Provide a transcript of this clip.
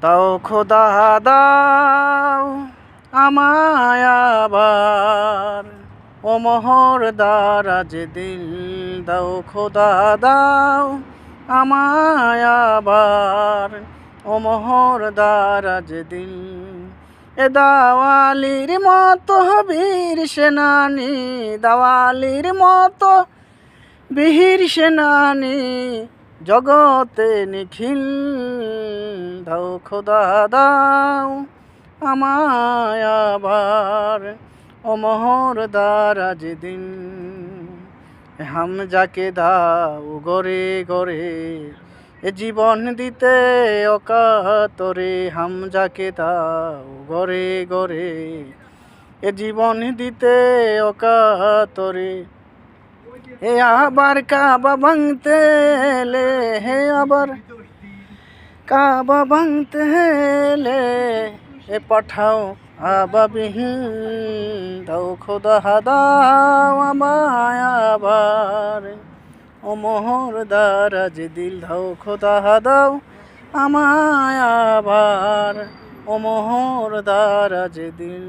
দাও খোদা দাও আমায় আবার, ও মোহর দারাজ দিল দাও খোদা দাও আমায় আবার, ও মোহর দারাজ দিল। এ দাওয়ালির মতো বীর সেনানি, দাওয়ালির মতো বীর সেনানি জগতে নিখিল, দাও খোদা দাও আমায় আবার, ও মোহর দারাজ দিন। হামজাকে দাও গরে গরে এ জীবন দিতে অকাতরে, হামজাকে দাও গরে গরে এ জীবন দিতে অকাতরে। হে আবার কাবা ভাঙতে এলে, হে আবার কাবা ভাঙতে এলে এ পাঠাও আবাবিহীন, দাও খোদা দাও আমায় আবার, ও মোহর দারাজ দিল দাও খোদা দাও আমায় আবার, ও মোহর দারাজ দিল।